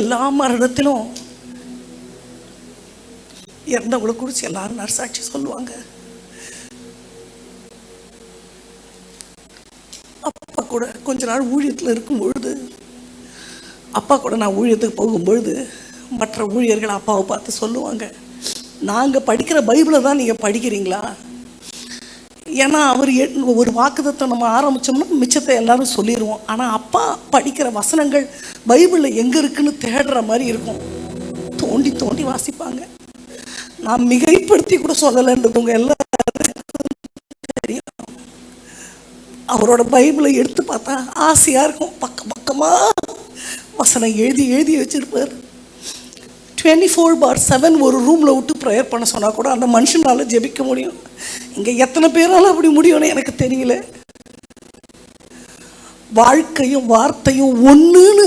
எல்லா மரணத்திலும் இறந்தவங்களை குறித்து எல்லாரும் நற்சாட்சி சொல்லுவாங்க. அப்பா கூட கொஞ்ச நாள் ஊழியத்தில் இருக்கும் பொழுது, அப்பா கூட நான் ஊழியத்துக்கு போகும்பொழுது மற்ற ஊழியர்கள் அப்பாவை பார்த்து சொல்லுவாங்க, நாங்கள் படிக்கிற பைபிளை தான் நீங்கள் படிக்கிறீங்களா? ஏன்னா அவர் ஒரு வாக்குத்தத்தை நம்ம ஆரம்பித்தோம்னா மிச்சத்தை எல்லாரும் சொல்லிடுவோம். ஆனால் அப்பா படிக்கிற வசனங்கள் பைபிளில் எங்கே இருக்குன்னு தேடுற மாதிரி இருக்கும். தோண்டி தோண்டி வாசிப்பாங்க. நான் மிகைப்படுத்தி கூட சொல்லலைன்றதுங்க எல்லாருக்கும் தெரியும். அவரோட பைபிளை எடுத்து பார்த்தா ஆசையாக இருக்கும். பக்கம் பக்கமாக வசனம் எழுதி எழுதி வச்சுருப்பார். 24/7 ஒரு ரூமில் விட்டு ப்ரேயர் பண்ண சொன்னால் கூட அந்த மனுஷனால் ஜெபிக்க முடியும். இங்கே எத்தனை பேரால் அப்படி முடியும்னு எனக்கு தெரியல. வாழ்க்கையும் வார்த்தையும் ஒன்றுன்னு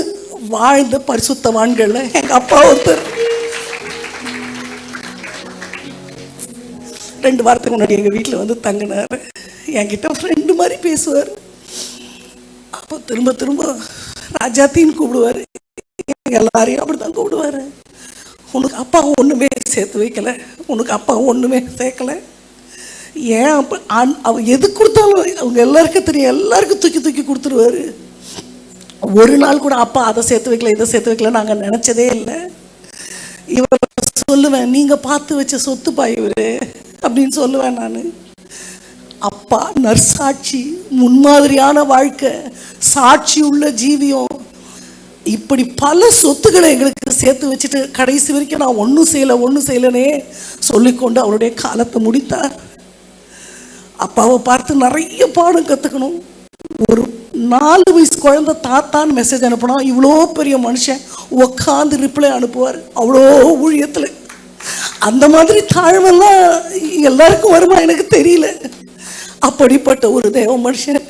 வாழ்ந்த பரிசுத்தவான்கள் எங்கள் அப்பா ஒருத்தர். 2 வாரத்துக்கு முன்னாடி எங்கள் வீட்டில் வந்து தங்கினார். என்கிட்ட ஃப்ரெண்டு மாதிரி பேசுவார். அப்போ திரும்ப திரும்ப ராஜாத்தின்னு கூப்பிடுவார். எல்லாரையும் அப்படி தான் கூப்பிடுவார். உனக்கு அப்பா ஒன்றுமே சேர்த்து வைக்கலை, உனக்கு அப்பா ஒன்றுமே சேர்க்கலை. ஏன் அப்போ அவர் எது கொடுத்தாலும் அவங்க எல்லாருக்கும் தெரியும், எல்லாருக்கும் தூக்கி தூக்கி கொடுத்துருவார். ஒரு நாள் கூட அப்பா அதை சேர்த்து வைக்கல இதை சேர்த்து வைக்கல நாங்கள் நினச்சதே இல்லை. இவர் சொல்லுவேன், நீங்கள் பார்த்து வச்ச சொத்துப்பா இவர் அப்படின்னு சொல்லுவேன் நான். அப்பா நற்சாட்சி, முன்மாதிரியான வாழ்க்கை, சாட்சி உள்ள ஜீவியம், இப்படி பல சொத்துக்களை எங்களுக்கு சேர்த்து வச்சுட்டு கடைசி வரைக்கும் நான் ஒன்றும் செய்யலைன்னே சொல்லிக்கொண்டு அவருடைய காலத்தை முடித்தார். அப்பாவை பார்த்து நிறைய பாடம் கற்றுக்கணும். ஒரு 4 வயசு குழந்தை தாத்தான்னு மெசேஜ் அனுப்பினா இவ்வளோ பெரிய மனுஷன் உக்காந்து ரிப்ளை அனுப்புவார். அவ்வளோ ஊழியத்தில் அந்த மாதிரி தாழ்வெல்லாம் எல்லாருக்கும் வருமா எனக்கு தெரியல. அப்படிப்பட்ட ஒரு தேவ மனுஷன்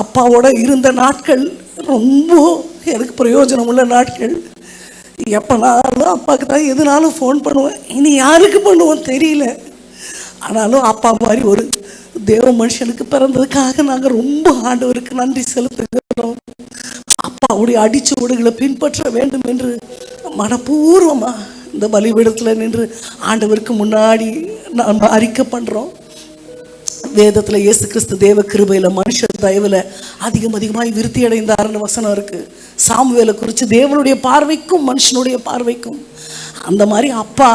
அப்பாவோட இருந்த நாட்கள் ரொம்ப எனக்கு பிரயோஜனம் உள்ள நாட்கள். எப்போனாலும் அப்பாவுக்கு தான் எதுனாலும் ஃபோன் பண்ணுவேன். இனி யாருக்கு பண்ணுவோம் தெரியல. ஆனாலும் அப்பா மாதிரி ஒரு தேவ மனுஷனுக்கு பிறந்ததுக்காக நாங்கள் ரொம்ப ஆண்டவருக்கு நன்றி செலுத்துகிறோம். அப்பாவுடைய அடிச்சுவடுகளை பின்பற்ற வேண்டும் என்று மனப்பூர்வமாக இந்த பலிபீடத்தில் நின்று ஆண்டவருக்கு முன்னாடி நாம் அறிக்கை பண்ணுறோம். வேதத்தில் இயேசு கிறிஸ்து தேவ கிருபையில் மனுஷர் தயவில் அதிகமாய் விருத்தி அடைந்தார்னு வசனம் இருக்குது. சாமுவேலை குறித்து தேவனுடைய பார்வைக்கும் மனுஷனுடைய பார்வைக்கும். அந்த மாதிரி அப்பா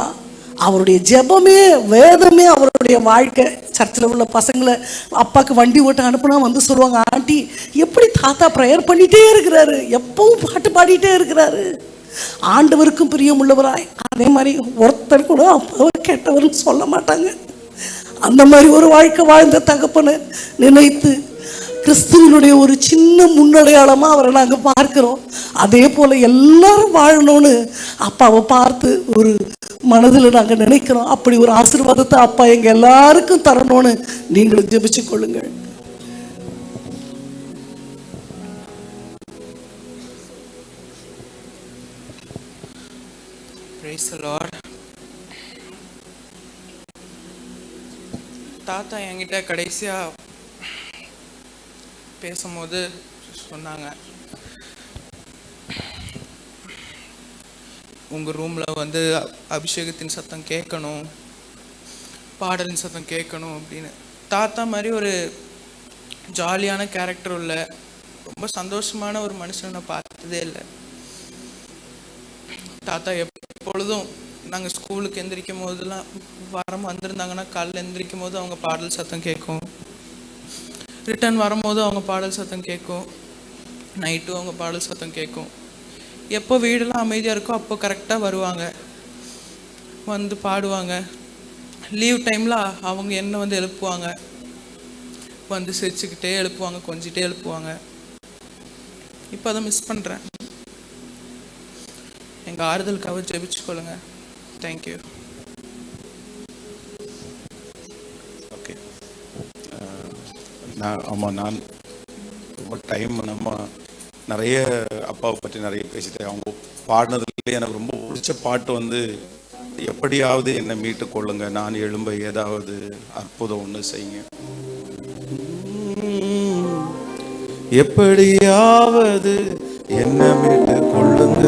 அவருடைய ஜெபமே வேதமே அவருடைய வாழ்க்கை. சர்ச்சில் உள்ள பசங்களை அப்பாவுக்கு வண்டி ஓட்ட அனுப்புனா வந்து சொல்லுவாங்க, ஆண்டி எப்படி தாத்தா ப்ரேயர் பண்ணிகிட்டே இருக்கிறாரு, எப்பவும் பாட்டு பாடிட்டே இருக்கிறாரு, ஆண்டவருக்கும் பிரியம் உள்ளவராய். அதே மாதிரி ஒருத்தர் கூட அப்பாவை கெட்டவர்னு சொல்ல மாட்டாங்க. அந்த மாதிரி ஒரு வாழ்க்கை வாழ்ந்த தகப்பனை நினைத்து கிறிஸ்துவனுடைய ஒரு சின்ன முன்னடையாளமாக அவரை நாங்கள் பார்க்கிறோம். அதே போல் எல்லாரும் வாழணும்னு அப்பாவை பார்த்து ஒரு மனதில் நாங்கள் நினைக்கிறோம். அப்படி ஒரு ஆசீர்வாதத்தை அப்பா எங்கள் எல்லாருக்கும் தரணும்னு நீங்களும் ஜெபிச்சு கொள்ளுங்கள். Praise the Lord. தாத்தா என்கிட்ட கடைசியாக பேசும்போது சொன்னாங்க, உங்கள் ரூமில் வந்து அபிஷேகத்தின் சத்தம் கேட்கணும், பாடலின் சத்தம் கேட்கணும் அப்படின்னு. தாத்தா மாதிரி ஒரு ஜாலியான கேரக்டர் உள்ள ரொம்ப சந்தோஷமான ஒரு மனுஷனை நான் பார்த்ததே இல்லை. தாத்தா எப்பொழுதும் நாங்கள் ஸ்கூலுக்கு எந்திரிக்கும் போதெல்லாம் வாரம் வந்திருந்தாங்கன்னா காலையில் எந்திரிக்கும் போது அவங்க பாடல் சத்தம் கேட்கும், ரிட்டர்ன் வரும்போது அவங்க பாடல் சத்தம் கேட்கும், நைட்டும் அவங்க பாடல் சத்தம் கேட்கும். எப்போ வீடெல்லாம் அமைதியாக இருக்கோ அப்போ கரெக்டாக வருவாங்க, வந்து பாடுவாங்க. லீவ் டைமில் அவங்க என்ன வந்து எழுப்புவாங்க, வந்து சிரிச்சுக்கிட்டே எழுப்புவாங்க, கொஞ்சிட்டே எழுப்புவாங்க. இப்போ அதை மிஸ் பண்ணுறேன். எங்கள் ஆறுதலுக்காக ஜெபிச்சுக்கொள்ளுங்க. தேங்க்யூ. ஓகே, நான் ரொம்ப டைம் நம்ம நிறைய அப்பாவை பற்றி நிறைய பேசிட்டேன். அவங்க பாடினதுலேயே எனக்கு ரொம்ப பிடிச்ச பாட்டு வந்து, எப்படியாவது என்னை மீட்டு கொள்ளுங்க, நான் எழும்ப ஏதாவது அற்புதம் ஒன்று செய்யுங்க. எப்படியாவது என்னை மீட்டு கொள்ளுங்க,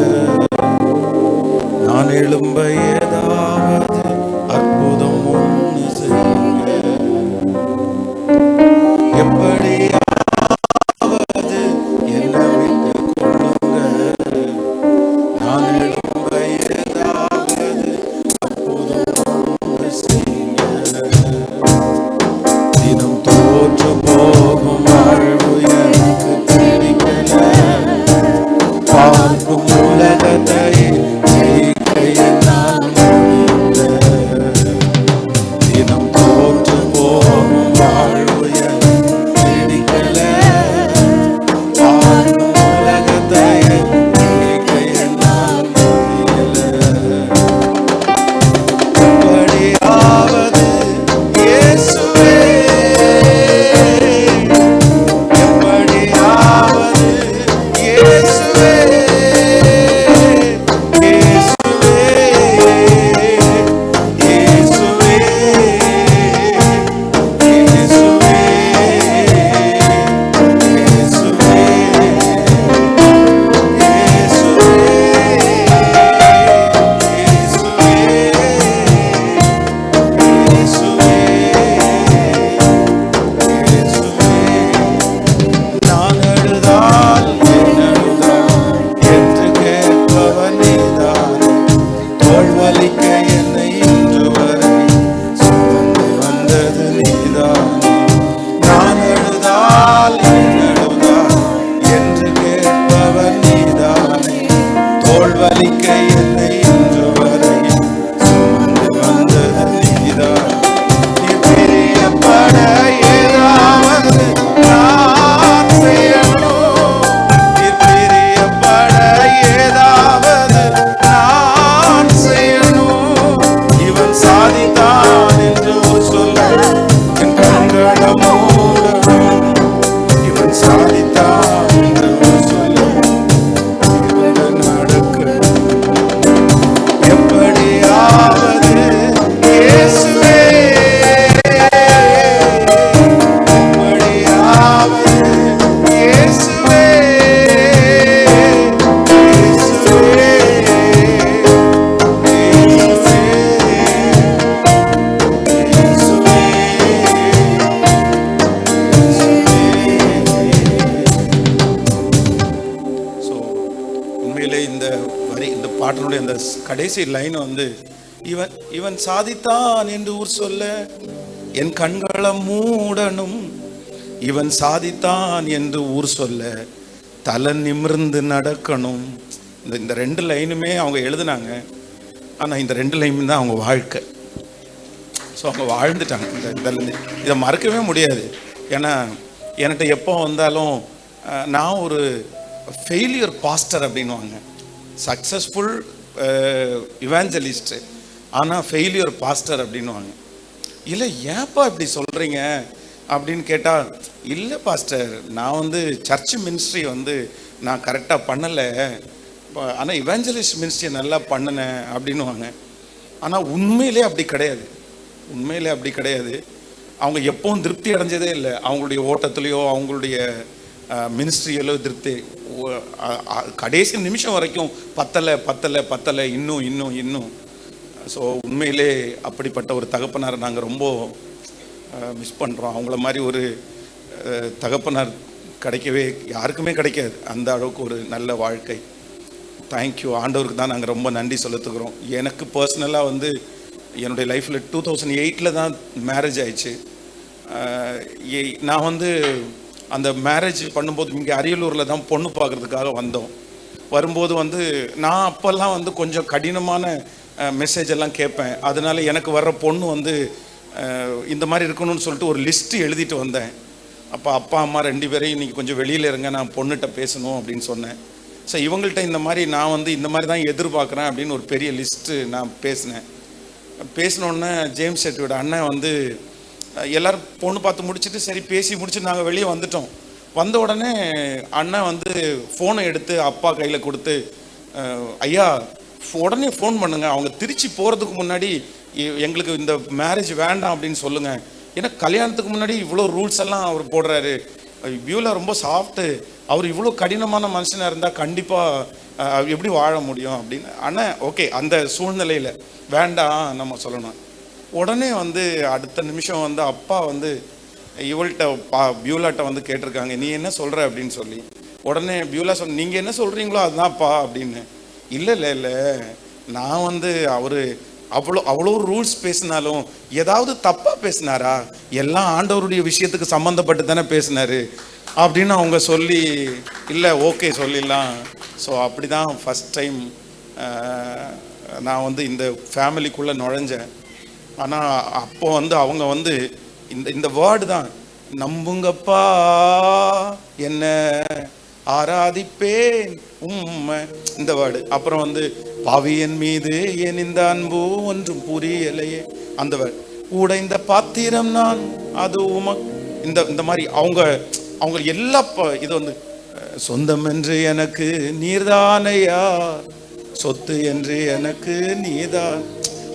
உண்மையிலே இந்த பாட்டினுடைய அந்த கடைசி லைன் வந்து, இவன் இவன் சாதித்தான் என்று ஊர் சொல்ல என் கண்களை மூடணும், இவன் சாதித்தான் என்று ஊர் சொல்ல தலை நிமிர்ந்து நடக்கணும். இந்த 2 லைனுமே அவங்க எழுதுனாங்க. ஆனால் இந்த 2 லைன் தான் அவங்க வாழ்க்கை. ஸோ அவங்க வாழ்ந்துட்டாங்க. இதை மறக்கவே முடியாது. ஏன்னா என்கிட்ட எப்போ வந்தாலும் நான் ஒரு ஃபெயிலியர் பாஸ்டர் அப்படின்வாங்க. சக்ஸஸ்ஃபுல் இவாஞ்சலிஸ்ட்டு, ஆனால் ஃபெயிலியர் பாஸ்டர் அப்படின்வாங்க. இல்லை ஏன்ப்பா இப்படி சொல்கிறீங்க அப்படின்னு கேட்டால், இல்லை பாஸ்டர், நான் வந்து சர்ச் மினிஸ்ட்ரி வந்து நான் கரெக்டாக பண்ணலை, ஆனால் இவாஞ்சலிஸ்ட் மினிஸ்ட்ரியை நல்லா பண்ணினேன் அப்படின்வாங்க. ஆனால் உண்மையிலே அப்படி கிடையாது. உண்மையிலே அப்படி கிடையாது. அவங்க எப்பவும் திருப்தி அடைஞ்சதே இல்லை. அவங்களுடைய ஓட்டத்துலேயோ அவங்களுடைய மினிஸ்ட்ரியிலோ திருப்தி. கடைசி நிமிஷம் வரைக்கும் பத்தலை பத்தலை பத்தலை, இன்னும் இன்னும் இன்னும். ஸோ உண்மையிலே அப்படிப்பட்ட ஒரு தகப்பனார் நாங்கள் ரொம்ப மிஸ் பண்ணுறோம். அவங்கள மாதிரி ஒரு தகப்பனார் கிடைக்கவே யாருக்குமே கிடைக்காது. அந்த அளவுக்கு ஒரு நல்ல வாழ்க்கை. தேங்க்யூ. ஆண்டவருக்கு தான் நாங்கள் ரொம்ப நன்றி செலுத்துக்கிறோம். எனக்கு பர்சனலாக வந்து என்னுடைய லைஃப்பில் 2008 தான் மேரேஜ் ஆயிடுச்சு. நான் வந்து அந்த மேரேஜ் பண்ணும்போது இங்கே அரியலூரில் தான் பொண்ணு பார்க்குறதுக்காக வந்தோம். வரும்போது வந்து நான் அப்போல்லாம் வந்து கொஞ்சம் கடினமான மெசேஜ் எல்லாம் கேட்பேன். அதனால எனக்கு வர்ற பொண்ணு வந்து இந்த மாதிரி இருக்கணும்னு சொல்லிட்டு ஒரு லிஸ்ட்டு எழுதிட்டு வந்தேன். அப்போ அப்பா அம்மா 2 பேரையும் இன்றைக்கி கொஞ்சம் வெளியில் இருங்க, நான் பொண்ணுகிட்ட பேசணும் அப்படின்னு சொன்னேன். ஸோ இவங்கள்ட்ட இந்த மாதிரி நான் வந்து இந்த மாதிரி தான் எதிர்பார்க்குறேன் அப்படின்னு ஒரு பெரிய லிஸ்ட்டு நான் பேசினேன். பேசினோடனே ஜேம்ஸ் ஷெட்டியோட அண்ணன் வந்து எல்லோரும் பொண்ணு பார்த்து முடிச்சுட்டு சரி பேசி முடிச்சுட்டு நாங்கள் வெளியே வந்துட்டோம். வந்த உடனே அண்ணன் வந்து ஃபோனை எடுத்து அப்பா கையில் கொடுத்து, ஐயா உடனே ஃபோன் பண்ணுங்க, அவங்க திருச்சி போகிறதுக்கு முன்னாடி எங்களுக்கு இந்த மேரேஜ் வேண்டாம் அப்படின்னு சொல்லுங்கள். ஏன்னா கல்யாணத்துக்கு முன்னாடி இவ்வளோ ரூல்ஸ் எல்லாம் அவர் போடுறாரு, வியூவில் ரொம்ப சாஃப்ட்டு, அவர் இவ்வளோ கடினமான மனுஷனாக இருந்தால் கண்டிப்பாக எப்படி வாழ முடியும் அப்படின்னு. அண்ணன் ஓகே, அந்த சூழ்நிலையில் வேண்டாம் நம்ம சொல்லணும். உடனே வந்து அடுத்த நிமிஷம் வந்து அப்பா வந்து இவள்கிட்ட பியூலாட்ட வந்து கேட்டிருக்காங்க, நீ என்ன சொல்கிற அப்படின்னு சொல்லி. உடனே பியூலா நீங்கள் என்ன சொல்கிறீங்களோ அதுதான்ப்பா அப்படின்னு. இல்லை இல்லை இல்லை, நான் வந்து அவர் அவ்வளோ ரூல்ஸ் பேசினாலும் ஏதாவது தப்பாக பேசினாரா, எல்லாம் ஆண்டவருடைய விஷயத்துக்கு சம்மந்தப்பட்டு தானே பேசினாரு அப்படின்னு அவங்க சொல்லி, இல்லை ஓகே சொல்லிடலாம். ஸோ அப்படி தான் ஃபஸ்ட் டைம் நான் வந்து இந்த ஃபேமிலிக்குள்ளே நுழைஞ்சேன். ஆனால் அப்போ வந்து அவங்க வந்து இந்த வேர்டு தான், நம்புங்கப்பா என்ன ஆராதிப்பேன் உம்மை, இந்த வேர்டு. அப்புறம் வந்து பாவியன் மீது என் இந்த அன்பு ஒன்றும் புரியலையே, அந்த வேர்டு. உடைந்த பாத்திரம் நான் அது இந்த மாதிரி அவங்க எல்லா இது வந்து சொந்தம் என்று எனக்கு நீர்தானையா, சொத்து என்று எனக்கு நீதான்.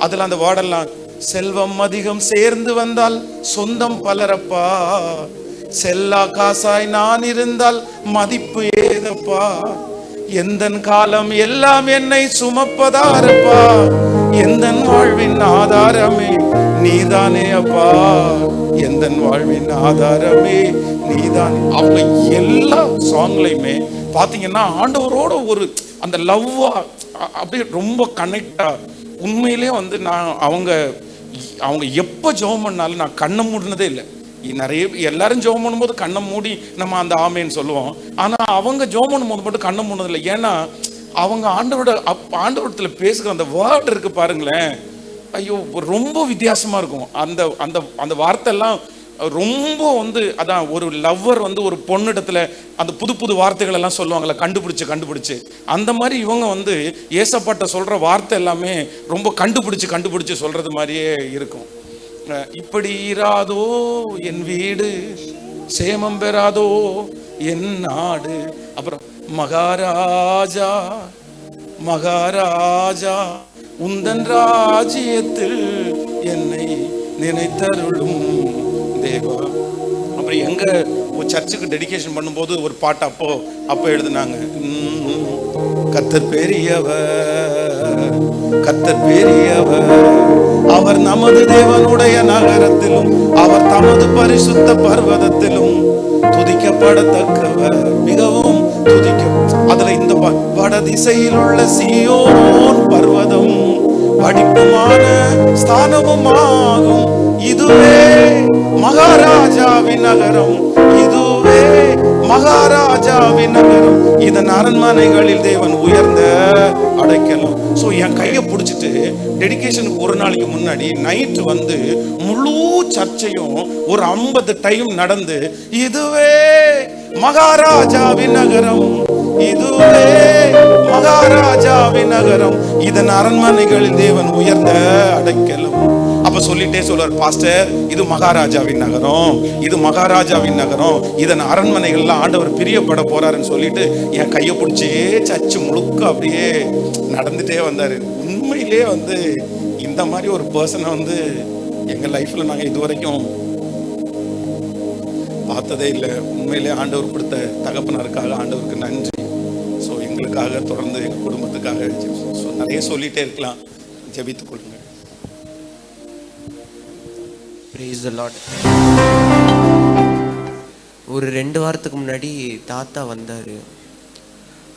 அதில் அந்த வேர்டெல்லாம், செல்வம் அதிகம் சேர்ந்து வந்தால் சொந்தம் பலரப்பா, செல்லா காசாய் நான் இருந்தால் மதிப்பு ஏதப்பா, எந்தன் காலம் எல்லாம் என்னை சுமப்பதாரப்பா, எந்தன் வாழ்வின் ஆதாரமே நீதானே அப்பா, எந்தன் வாழ்வின் ஆதாரமே நீதான். அவங்க எல்லா சாங்லையுமே பார்த்தீங்கன்னா ஆண்டவரோட ஒரு அந்த லவ்வா அப்படியே ரொம்ப கனெக்டா. உண்மையிலே வந்து நான் அவங்க எப்போ ஜெபம் பண்ணாலும் நான் கண்ணை மூடினதே இல்லை. நிறைய எல்லாரும் ஜெபம் பண்ணும்போது கண்ணை மூடி நம்ம அந்த ஆமேன்னு சொல்லுவோம். ஆனால் அவங்க ஜெபம் பண்ணும்போது மட்டும் கண்ணை மூடினதில்லை. ஏன்னா அவங்க ஆண்டவரத்தில் பேசுகிற அந்த வேர்டு இருக்கு பாருங்களேன், ஐயோ ரொம்ப வித்தியாசமாக இருக்கும். அந்த வார்த்தை எல்லாம் ரொம்ப வந்து அதான் ஒரு லவ்வர் வந்து ஒரு பொண்ணிடத்துல அந்த புது புது வார்த்தைகள் எல்லாம் சொல்லுவாங்கல்ல, கண்டுபிடிச்சு அந்த மாதிரி இவங்க வந்து ஏசப்பாட்ட சொல்ற வார்த்தை எல்லாமே ரொம்ப கண்டுபிடிச்சு சொல்றது மாதிரியே இருக்கும். இப்படி இராதோ என் வீடு, சேமம் பெறாதோ என் நாடு, அப்புறம் மகாராஜா மகாராஜா உந்தன் ராஜ்யத்தில் என்னை நினைத்தருளும் தேவா. அப்புறம் எங்க சர்ச்சுக்கு டெடிகேஷன் பண்ணும்போது ஒரு பாட்டு அப்போ எழுதுனாங்க, கர்த்தர் பெரியவர் கர்த்தர் பெரியவர், அவர் நமது தேவனுடைய நகரத்திலும் அவர் தமது பரிசுத்த பர்வதத்திலும் துதிக்கப்படத்தக்கவர், மிகவும் துதிக்க. அதுல இந்த வடதிசையில் உள்ள சீயோன் பர்வதம் படிப்புமான ஸ்தானமுமாகும், இதுவே மகாராஜாவின் நகரம், இதுவே மகாராஜாவின் நகரம், இதன் அரண்மனைகளில் தேவன் உயர்ந்த அடைக்கலம். ஸோ என் கையை பிடிச்சிட்டு டெடிகேஷனுக்கு ஒரு நாளைக்கு முன்னாடி நைட்டு வந்து முழு சர்ச்சையும் ஒரு 50 டைம் நடந்து, இதுவே மகாராஜாவின் நகரம், இதுவே மகாராஜாவின் நகரம், இதன் அரண்மனைகளில் தேவன் உயர்ந்த அடைக்கலம். அப்ப சொல்லிட்டே சொல்றார், பாஸ்டர் இது மகாராஜாவின் நகரம், இது மகாராஜாவின் நகரம், இதன் அரண்மனைகள்ல ஆண்டவர் பிரியப்பட போறாருன்னு சொல்லிட்டு என் கையை பிடிச்சே சர்ச்சு முழுக்க அப்படியே நடந்துட்டே வந்தாரு. உண்மையிலே வந்து இந்த மாதிரி ஒரு பர்சனை வந்து எங்க லைஃப்ல நாங்க இதுவரைக்கும் பார்த்ததே இல்லை. உண்மையிலே ஆண்டவர் கொடுத்த தகப்பனருக்காக ஆண்டவருக்கு நன்றி. ஸோ எங்களுக்காக தொடர்ந்து எங்கள் குடும்பத்துக்காக நிறைய சொல்லிட்டே இருக்கலாம். ஜெபித்துக் கொள்ளுங்க. Praise the Lord. ஒரு 2 வாரத்துக்கு முன்னாடி தாத்தா வந்தார்.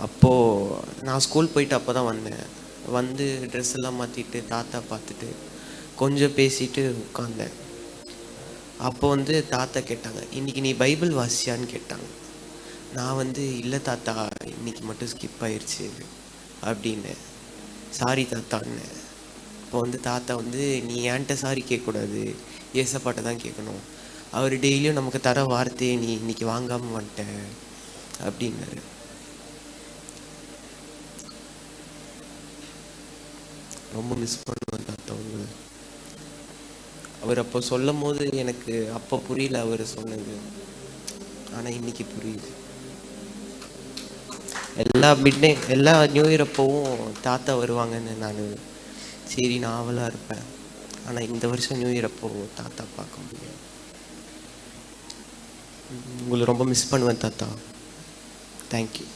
அப்போது நான் ஸ்கூல் போயிட்டு அப்போ தான் வந்தேன். வந்து ட்ரெஸ் எல்லாம் மாற்றிட்டு தாத்தா பார்த்துட்டு கொஞ்சம் பேசிட்டு உட்காந்தேன். அப்போ வந்து தாத்தா கேட்டாங்க, இன்றைக்கி நீ பைபிள் வாசியான்னு கேட்டாங்க. நான் வந்து இல்லை தாத்தா, இன்றைக்கி மட்டும் ஸ்கிப் ஆயிடுச்சு அப்படின்னு. சாரி தாத்தான்னு. இப்போ வந்து தாத்தா வந்து, நீ ஏன்ட்ட சாரி கேட்கக்கூடாது, ஏசப்பாட்டை தான் கேட்கணும், அவர் டெய்லியும் நமக்கு தர வார்த்தையை நீ இன்னைக்கு வாங்காமல் வந்துட்ட அப்படின்னாரு. ரொம்ப மிஸ் பண்ணுவேன் தாத்தா உங்களை. அவர் அப்போ சொல்லும் போது எனக்கு அப்போ புரியல அவர் சொன்னது, ஆனால் இன்னைக்கு புரியுது. எல்லா நியூ இயர் அப்போவும் தாத்தா வருவாங்கன்னு நான் சரி நான் ஆவலாக இருப்பேன். ஆனால் இந்த வருஷம் நியூ இயர் அப்போ தாத்தா பார்க்க முடியும். உங்களை ரொம்ப மிஸ் பண்ணுவேன் தாத்தா. தேங்க்யூ.